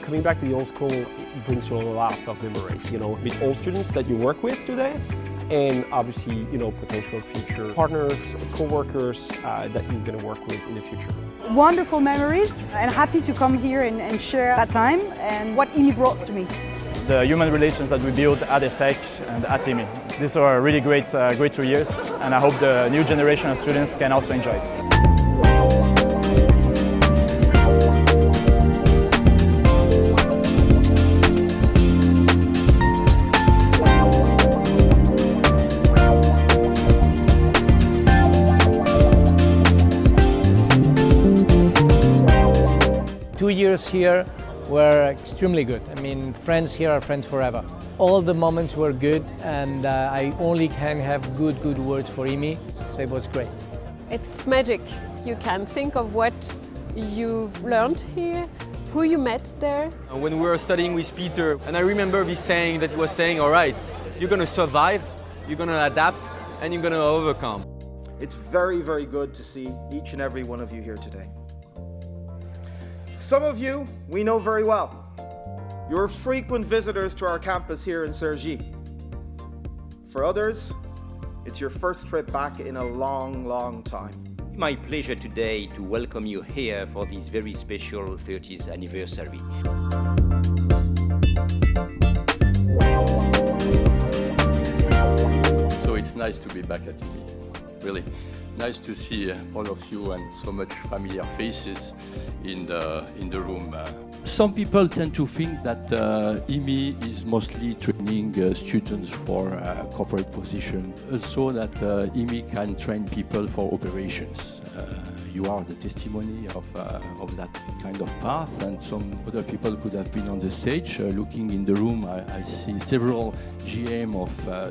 Coming back to the old school brings you a lot of memories, with all students that you work with today, and obviously, potential future partners, co-workers that you're going to work with in the future. Wonderful memories, and happy to come here and share that time and what EMI brought to me. The human relations that we build at ESSEC and at EMI. These are really great 2 years, and I hope the new generation of students can also enjoy it. 2 years here were extremely good. I mean, friends here are friends forever. All the moments were good, and I only can have good words for EMI, so it was great. It's magic. You can think of what you've learned here, who you met there. When we were studying with Peter, and I remember this saying that he was saying, all right, you're going to survive, you're going to adapt, and you're going to overcome. It's very, very good to see each and every one of you here today. Some of you we know very well. You're frequent visitors to our campus here in Cergy. For others, it's your first trip back in a long time. My pleasure today to welcome you here for this very special 30th anniversary. So it's nice to be back at EMI. Really nice to see all of you and so much familiar faces in the room. Some people tend to think that EMI is mostly training students for corporate position. Also that EMI can train people for operations. You are the testimony of that kind of path, and some other people could have been on the stage. Looking in the room, I see several GM of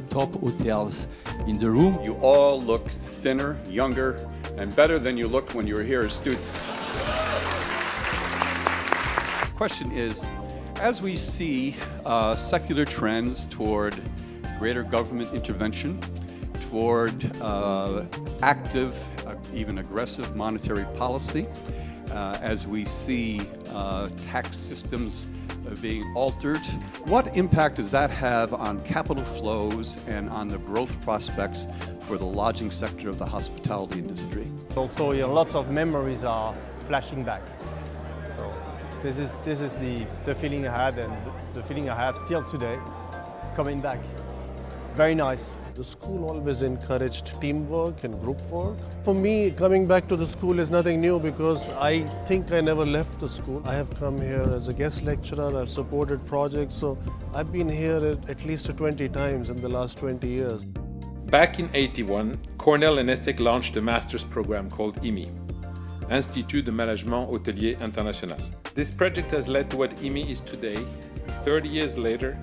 top hotels in the room. You all look thinner, younger, and better than you looked when you were here as students. Question is, as we see secular trends toward greater government intervention, toward active, even aggressive monetary policy, as we see tax systems being altered, what impact does that have on capital flows and on the growth prospects for the lodging sector of the hospitality industry? Also, lots of memories are flashing back. So this is the feeling I had, and the feeling I have still today, coming back. Very nice. The school always encouraged teamwork and group work. For me, coming back to the school is nothing new because I think I never left the school. I have come here as a guest lecturer, I've supported projects, so I've been here at least 20 times in the last 20 years. Back in '81, Cornell and ESSEC launched a master's program called EMI, Institut de Management Hôtelier International. This project has led to what EMI is today, 30 years later,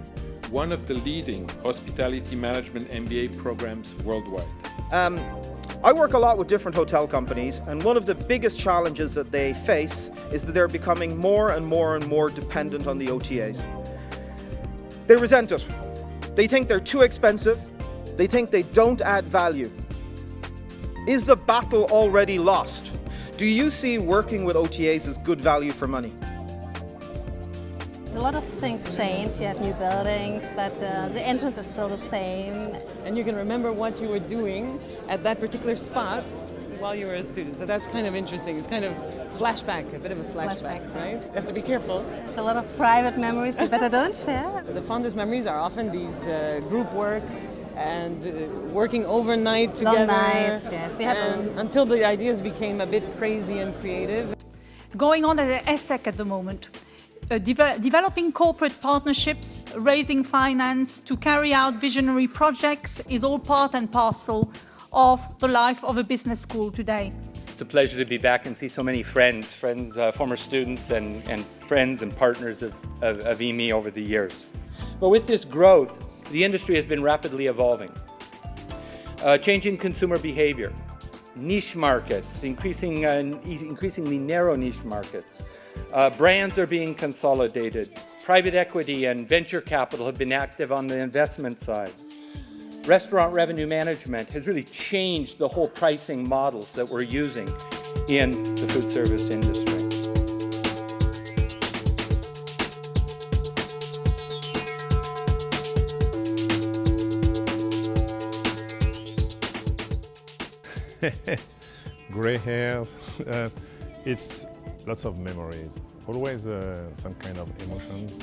one of the leading hospitality management MBA programs worldwide. I work a lot with different hotel companies, and one of the biggest challenges that they face is that they're becoming more and more dependent on the OTAs. They resent it. They think they're too expensive. They think they don't add value. Is the battle already lost? Do you see working with OTAs as good value for money? A lot of things change. You have new buildings, but the entrance is still the same. And you can remember what you were doing at that particular spot while you were a student. So that's kind of interesting. It's kind of flashback, a bit of a flashback, right? You have to be careful. It's a lot of private memories we better don't share. The fondest memories are often these group work and working overnight together. Long nights, yes. We had until the ideas became a bit crazy and creative. Going on at ESSEC at the moment. Developing corporate partnerships, raising finance to carry out visionary projects is all part and parcel of the life of a business school today. It's a pleasure to be back and see so many friends, former students and friends and partners of EMI over the years. But with this growth, the industry has been rapidly evolving. Changing consumer behavior, niche markets, increasingly narrow niche markets. Brands are being consolidated. Private equity and venture capital have been active on the investment side. Restaurant revenue management has really changed the whole pricing models that we're using in the food service industry. gray hairs. It's lots of memories. Always some kind of emotions,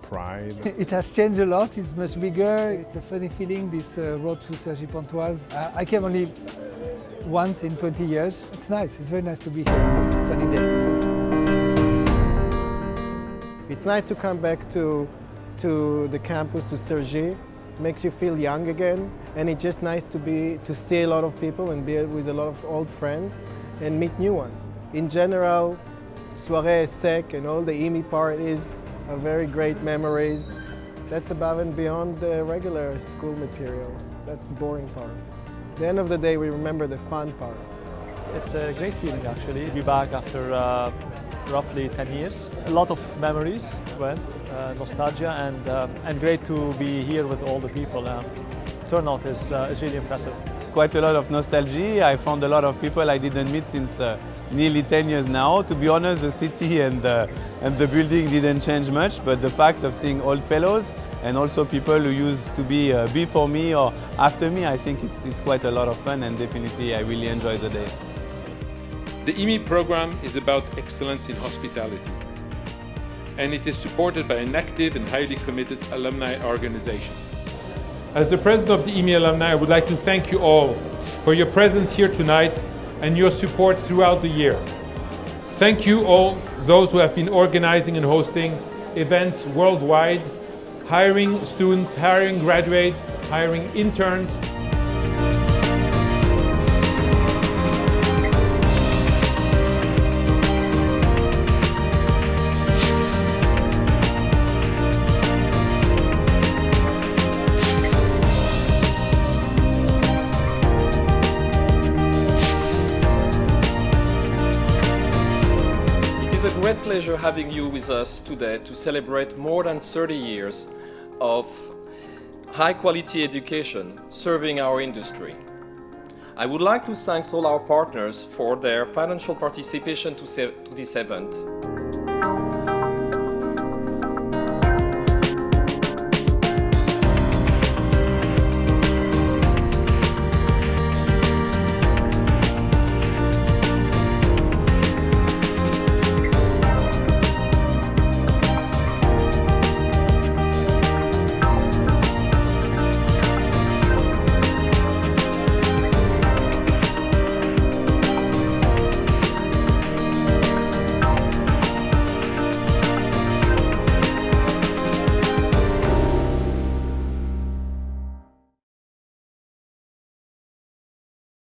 pride. It has changed a lot. It's much bigger. It's a funny feeling, this road to Cergy-Pontoise. I came only once in 20 years. It's nice. It's very nice to be here. It's a sunny day. It's nice to come back to the campus, to Cergy. Makes you feel young again, and it's just nice to see a lot of people and be with a lot of old friends and meet new ones. In general, Soirée ESSEC and all the EMI parties are very great memories. That's above and beyond the regular school material. That's the boring part. At the end of the day, we remember the fun part. It's a great feeling actually, to be back after roughly 10 years. A lot of memories, nostalgia, and great to be here with all the people. Turnout is really impressive. Quite a lot of nostalgia. I found a lot of people I didn't meet since nearly 10 years now. To be honest, the city and the building didn't change much, but the fact of seeing old fellows and also people who used to be before me or after me, I think it's quite a lot of fun, and definitely I really enjoy the day. The EMI program is about excellence in hospitality, and it is supported by an active and highly committed alumni organization. As the president of the EMI alumni, I would like to thank you all for your presence here tonight and your support throughout the year. Thank you all those who have been organizing and hosting events worldwide, hiring students, hiring graduates, hiring interns. It is a great pleasure having you with us today to celebrate more than 30 years of high-quality education serving our industry. I would like to thank all our partners for their financial participation to this event.